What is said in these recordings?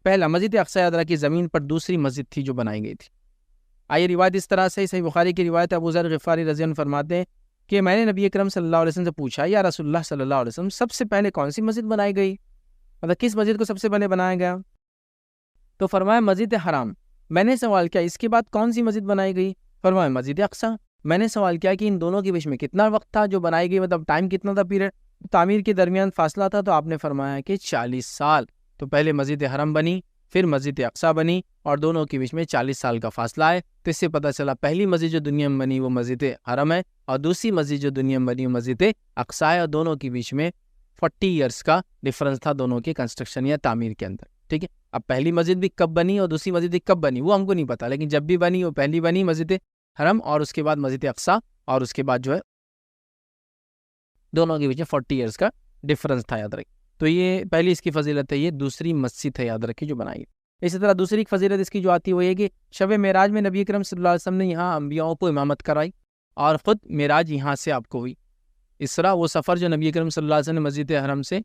پہلا مسجد اقصی یاد رکھیے زمین پر دوسری مسجد تھی جو بنائی گئی تھی۔ آئیے روایت اس طرح سے، صحیح بخاری کی روایت ابو ذر غفاری رضی اللہ عنہ فرماتے ہیں کہ میں نے نبی اکرم صلی اللہ علیہ وسلم سے پوچھا، یا رسول اللہ صلی اللہ علیہ وسلم سب سے پہلے کون سی مسجد بنائی گئی، مطلب کس مسجد کو سب سے پہلے بنایا گیا؟ تو فرمایا مسجد حرام۔ میں نے سوال کیا اس کے بعد کون سی مسجد بنائی گئی؟ فرمایا مسجد اقصی۔ میں نے سوال کیا کہ ان دونوں کے بیچ میں کتنا وقت تھا جو بنائی گئی، مطلب ٹائم کتنا تھا، پیریڈ تعمیر کے درمیان فاصلہ تھا؟ تو آپ نے فرمایا کہ 40 سال۔ تو پہلے مسجد حرم بنی، پھر مسجد اقصی بنی، اور دونوں کے بیچ میں 40 سال کا فاصلہ ہے۔ تو اس سے پتہ چلا پہلی مسجد جو دنیا میں بنی وہ مسجد حرم ہے، اور دوسری مسجد جو دنیا میں بنی وہ مسجد اقصی ہے، اور دونوں کے بیچ میں 40 ایئرس کا ڈفرنس تھا دونوں کے کنسٹرکشن یا تعمیر کے اندر، ٹھیک ہے۔ اب پہلی مسجد بھی کب بنی اور دوسری مسجد بھی کب بنی وہ ہم کو نہیں پتا، لیکن جب بھی بنی وہ پہلی بنی مسجد حرم، اور اس کے بعد مسجد اقصی، اور اس کے بعد جو ہے دونوں کے بیچ میں 40 ایئرس کا ڈفرنس تھا، یاد رکھیں۔ تو یہ پہلی اس کی فضیلت ہے، یہ دوسری مسجد ہے، یاد رکھیں، جو بنائی۔ اسی طرح دوسری فضیلت اس کی جو آتی ہے وہ یہ کہ شب معراج میں نبی اکرم صلی اللہ علیہ وسلم نے یہاں انبیاءوں کو امامت کرائی، اور خود معراج یہاں سے آپ کو ہوئی۔ اسرا وہ سفر جو نبی اکرم صلی اللہ علیہ وسلم نے مسجد حرم سے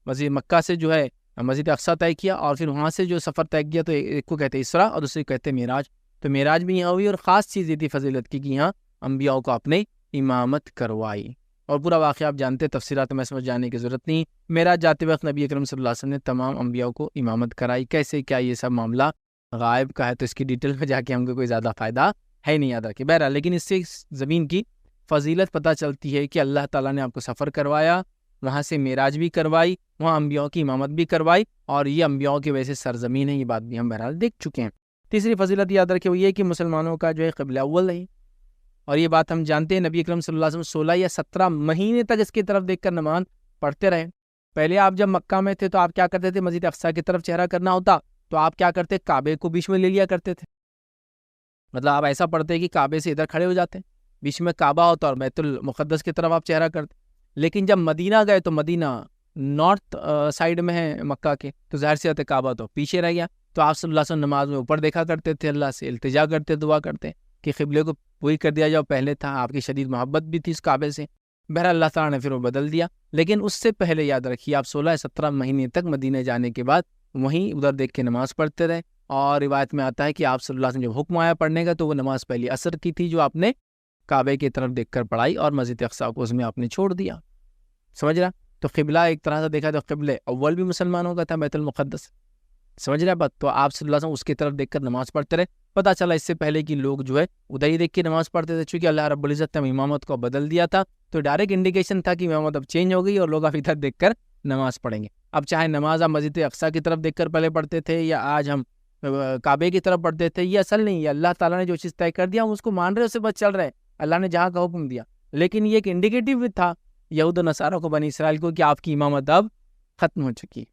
مسجد مکہ سے جو ہے مسجد اقصی طے کیا، اور پھر وہاں سے جو سفر طے کیا، تو ایک کو کہتے ہیں اسرا اور دوسرے کو کہتے ہیں معراج۔ تو معراج بھی یہاں ہوئی، اور خاص چیز یہ تھی فضیلت کی کہ یہاں انبیاءوں کو اپنے امامت کروائی، اور پورا واقعہ آپ جانتے ہیں، تفصیلات میں سمجھ جانے کی ضرورت نہیں۔ معراج جاتے وقت نبی اکرم صلی اللہ علیہ وسلم نے تمام انبیاءوں کو امامت کرائی۔ کیسے کیا یہ سب معاملہ غائب کا ہے، تو اس کی ڈیٹیل میں جا کے ہم کو کوئی زیادہ فائدہ ہے نہیں، یاد رکھے۔ بہرحال لیکن اس سے زمین کی فضیلت پتہ چلتی ہے کہ اللہ تعالیٰ نے آپ کو سفر کروایا، وہاں سے معراج بھی کروائی، وہاں انبیاءوں کی امامت بھی کروائی، اور یہ انبیاءوں کی وجہ سے سرزمین ہے، یہ بات بھی ہم بہرحال دیکھ چکے ہیں۔ تیسری فضیلت یاد رکھے وہ یہ کہ مسلمانوں کا جو ہے قبلہ اول ہے، اور یہ بات ہم جانتے ہیں، نبی اکرم صلی اللہ علیہ وسلم 16 یا 17 مہینے تک اس کی طرف دیکھ کر نماز پڑھتے رہے۔ پہلے آپ جب مکہ میں تھے تو آپ کیا کرتے تھے، مسجد اقصی کی طرف چہرہ کرنا ہوتا تو آپ کیا کرتے، کعبے کو بیچ میں لے لیا کرتے تھے، مطلب آپ ایسا پڑھتے کہ کعبے سے ادھر کھڑے ہو جاتے، بیچ میں کعبہ ہوتا اور بیت المقدس کی طرف آپ چہرہ کرتے۔ لیکن جب مدینہ گئے تو مدینہ نارتھ سائیڈ میں ہے مکہ کے، تو ظاہر سی بات ہے کعبہ تو پیچھے رہ گیا۔ تو آپ صلی اللہ علیہ وسلم نماز میں اوپر دیکھا کرتے تھے، اللہ سے التجا کرتے، دعا کرتے کہ قبلے کو پوری کر دیا جاؤ۔ پہلے تھا آپ کی شدید محبت بھی تھی اس کعبے سے، بہرحال اللہ تعالیٰ نے پھر وہ بدل دیا۔ لیکن اس سے پہلے یاد رکھیے آپ 16 یا 17 مہینے تک مدینہ جانے کے بعد وہیں ادھر دیکھ کے نماز پڑھتے رہے، اور روایت میں آتا ہے کہ آپ صلی اللہ علیہ وسلم جب حکم آیا پڑھنے کا تو وہ نماز پہلی عصر کی تھی جو آپ نے کعبے کی طرف دیکھ کر پڑھائی، اور مسجد اقصی کو اس میں آپ نے چھوڑ دیا، سمجھ رہا؟ تو قبلہ ایک طرح سے دیکھا تو قبلہ اول بھی مسلمانوں کا تھا بیت المقدس، سمجھ رہا بات؟ تو آپ صلی اللہ علیہ وسلم اس کی طرف دیکھ کر نماز پڑھتے رہے۔ پتہ چلا اس سے پہلے کہ لوگ جو ہے ادھر ہی دیکھ کے نماز پڑھتے تھے، چونکہ اللہ رب العزت نے امامت کو بدل دیا تھا، تو ڈائریکٹ انڈیکیشن تھا کہ امامت اب چینج ہو گئی اور لوگ اب ادھر دیکھ کر نماز پڑھیں گے۔ اب چاہے نماز آپ مسجد اقصی کی طرف دیکھ کر پہلے پڑھتے تھے، یا آج ہم کعبے کی طرف پڑھتے تھے، یہ اصل نہیں ہے، اللہ تعالیٰ نے جو چیز طے کر دیا ہم اس کو مان رہے، اس سے بس چل رہے، اللہ نے جہاں کا حکم دیا۔ لیکن یہ ایک انڈیکیٹو بھی تھا یہود و نصارہ کو، بنی اسرائیل کو، کہ آپ کی امامت اب ختم ہو چکی ہے،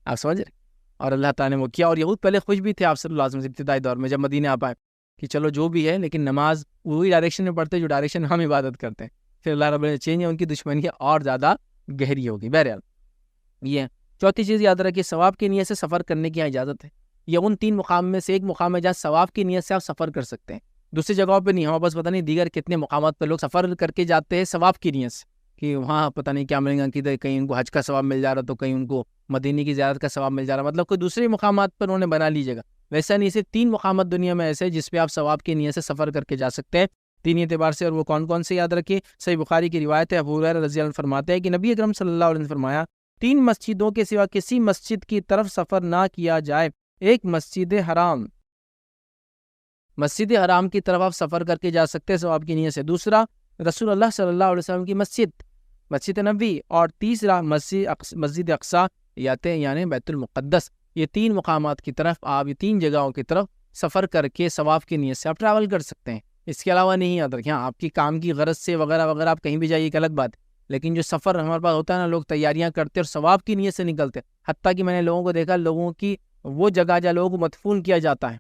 آپ سمجھ رہے؟ اور اللہ تعالیٰ نے وہ کیا، اور یہود پہلے خوش بھی تھے آپ صلی اللہ علیہ وسلم سے ابتدائی دور میں جب مدینہ آپ آئے، کہ چلو جو بھی ہے لیکن نماز وہی ڈائریکشن میں پڑھتے جو ڈائریکشن ہم عبادت کرتے ہیں۔ پھر اللہ رب نے چینج ہے، ان کی دشمنی اور زیادہ گہری ہوگی۔ بہرحال یہ چوتھی چیز یاد رکھیے، ثواب کی نیت سے سفر کرنے کی اجازت ہے۔ یہ ان 3 مقام میں سے ایک مقام ہے جہاں ثواب کی نیت سے آپ سفر کر سکتے ہیں، دوسری جگہوں پہ نہیں۔ ہمارے پاس پتہ نہیں دیگر کتنے مقامات پہ لوگ سفر کر کے جاتے ہیں ثواب کی نیت سے، کہ وہاں پتہ نہیں کیا ملے گا، کدھر کہیں ان کو حج کا ثواب مل جا رہا، تو کہیں ان کو مدینے کی زیارت کا ثواب مل جا رہا، مطلب کوئی دوسرے مقامات پر انہوں نے بنا لیجیے گا۔ ویسا نہیں، صرف 3 مقامات دنیا میں ایسے جس پہ آپ ثواب کی نیت سے سفر کر کے جا سکتے ہیں 3 اعتبار سے، اور وہ کون کون سے یاد رکھیے۔ صحیح بخاری کی روایت ہے، ابو ہریرہ رضی اللہ عنہ فرماتے ہیں کہ نبی اکرم صلی اللہ علیہ وسلم نے فرمایا 3 مسجدوں کے سوا کسی مسجد کی طرف سفر نہ کیا جائے۔ ایک مسجد حرام کی طرف آپ سفر کر کے جا سکتے ہیں ثواب کی نیت سے، دوسرا رسول اللہ صلی اللہ علیہ وسلم کی مسجد نبوی، اور تیسرا مسجد اقصی یعنی بیت المقدس۔ یہ 3 مقامات کی طرف آپ، یہ 3 جگہوں کی طرف سفر کر کے ثواب کی نیت سے آپ ٹریول کر سکتے ہیں۔ اس کے علاوہ نہیں یاد رکھیں، آپ کی کام کی غرض سے وغیرہ وغیرہ آپ کہیں بھی جائیے ایک الگ بات، لیکن جو سفر ہمارے پاس ہوتا ہے نا، لوگ تیاریاں کرتے اور ثواب کی نیت سے نکلتے، حتیٰ کہ میں نے لوگوں کو دیکھا، لوگوں کی وہ جگہ جہاں لوگوں کو مدفون کیا جاتا ہے،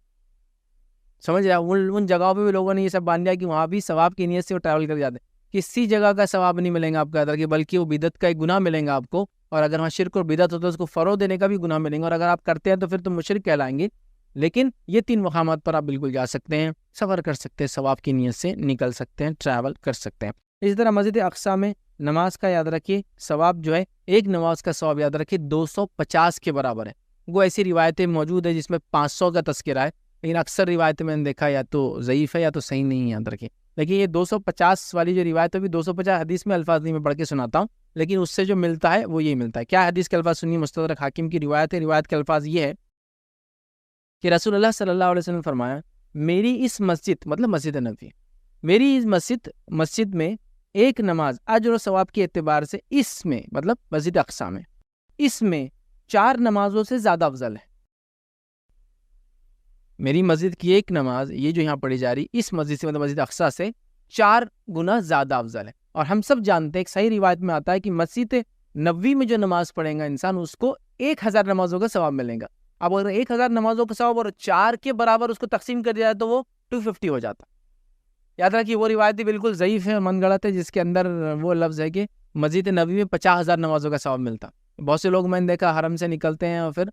سمجھ رہے ہیں، ان جگہوں پہ بھی لوگوں نے یہ سب باندھ لیا کہ وہاں بھی ثواب کی نیت سے وہ ٹریول کر جاتے ہیں۔ کسی جگہ کا ثواب نہیں ملیں گا آپ کا، بلکہ وہ بدعت کا ایک گناہ ملیں گا آپ کو، اور اگر وہاں شرک اور بدعت ہوتا ہے اس کو فروغ دینے کا بھی گناہ ملیں گا، اور اگر آپ کرتے ہیں تو پھر تو مشرک کہلائیں گے۔ لیکن یہ 3 مقامات پر آپ بالکل جا سکتے ہیں، سفر کر سکتے ہیں، ثواب کی نیت سے نکل سکتے ہیں، ٹریول کر سکتے ہیں۔ اسی طرح مسجد اقصی میں نماز کا یاد رکھیے ثواب جو ہے، ایک نماز کا ثواب یاد رکھیے 250 کے برابر ہے۔ وہ ایسی روایتیں موجود ہیں جس میں 500 کا تذکرہ ہے، لیکن اکثر روایتیں میں نے دیکھا یا تو ضعیف ہے یا تو صحیح نہیں ہے یاد رکھیں. لیکن یہ 250 والی جو روایت ہے بھی 250 حدیث میں الفاظ نہیں میں پڑھ کے سناتا ہوں، لیکن اس سے جو ملتا ہے وہ یہی ملتا ہے. کیا حدیث کے الفاظ سنیے، مستدرک حاکم کی روایت ہے. روایت کے الفاظ یہ ہے کہ رسول اللہ صلی اللہ علیہ وسلم نے فرمایا میری اس مسجد مطلب مسجد نبوی، میری اس مسجد میں ایک نماز اجر و ثواب کے اعتبار سے اس میں مطلب مسجد اقصی میں اس میں 4 نمازوں سے زیادہ افضل ہے. میری مسجد کی ایک نماز یہ جو یہاں پڑھی جا رہی اس مسجد سے مطلب مسجد اقصی سے 4 گنا زیادہ افضل ہے. اور ہم سب جانتے ہیں ایک صحیح روایت میں آتا ہے کہ مسجد نبوی میں جو نماز پڑھے گا انسان اس کو 1000 نمازوں کا ثواب ملے گا. اب اگر 1000 نمازوں کا ثواب اور 4 کے برابر اس کو تقسیم کر دیا جائے تو وہ 250 ہو جاتا. یاد رکھیے وہ روایت بالکل ضعیف ہے اور من گڑت ہے جس کے اندر وہ لفظ ہے کہ مسجد نبوی میں 50,000 نمازوں کا ثواب ملتا. بہت سے لوگ میں نے دیکھا حرم سے نکلتے ہیں اور پھر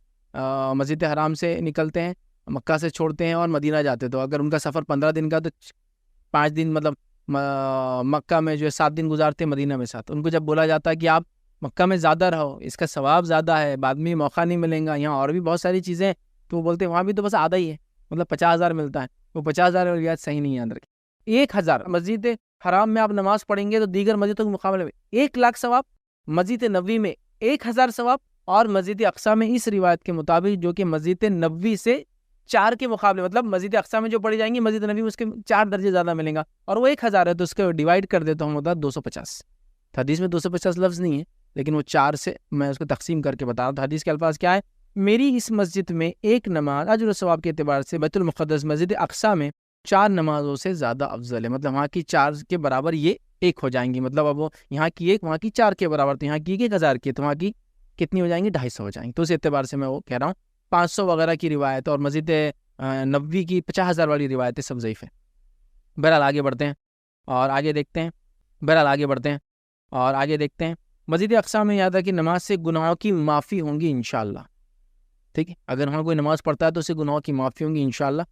مسجد حرام سے نکلتے ہیں، مکہ سے چھوڑتے ہیں اور مدینہ جاتے، تو اگر ان کا سفر 15 دن کا تو 5 دن مطلب مکہ میں جو ہے 7 دن گزارتے ہیں، مدینہ میں 7. ان کو جب بولا جاتا ہے کہ آپ مکہ میں زیادہ رہو، اس کا ثواب زیادہ ہے، بعد میں موقع نہیں ملیں گا، یہاں اور بھی بہت ساری چیزیں ہیں، تو وہ بولتے ہیں وہاں بھی تو بس آدھا ہی ہے، مطلب 50,000 ملتا ہے. وہ 50,000 روایت صحیح نہیں یاد رکھیں. 1000 مسجد حرام میں آپ نماز پڑھیں گے تو دیگر مسجدوں کے مقابلے میں 1,00,000 ثواب، مسجد نبوی میں 1000 ثواب، اور مسجد اقصی میں اس روایت کے مطابق جو کہ مسجد نبوی سے 4 کے مقابلے مطلب مسجد اقصی میں جو پڑھی جائیں گی مسجد نبوی میں اس کے 4 درجے زیادہ ملیں گا، اور وہ 1000 ہے تو اس کو ڈیوائڈ کر دیتا ہوں ہوتا 250. حدیث میں 250 لفظ نہیں ہے لیکن وہ 4 سے میں اس کو تقسیم کر کے بتا رہا ہوں. حدیث کے الفاظ کیا ہے؟ میری اس مسجد میں ایک نماز اجر و ثواب کے اعتبار سے بیت المقدس مسجد اقصی میں 4 نمازوں سے زیادہ افضل ہے. مطلب وہاں کی 4 کے برابر یہ 1 ہو جائیں گی. مطلب اب وہ یہاں کی 1 وہاں کی 4 کے برابر، تو یہاں کی 1000 کی تو وہاں کی کتنی ہو جائیں گی؟ 250 ہو جائیں گی. تو اس اعتبار سے میں وہ کہہ رہا ہوں 500 وغیرہ کی روایت اور مسجد نبوی کی 50,000 والی روایتیں سب ضعیف ہیں. بہرحال آگے بڑھتے ہیں اور آگے دیکھتے ہیں مسجد اقصی میں یاد ہے کہ نماز سے گناہوں کی معافی ہوں گی انشاءاللہ. ٹھیک ہے، اگر ہم کوئی نماز پڑھتا ہے تو اسے گناہوں کی معافی ہوں گی انشاءاللہ.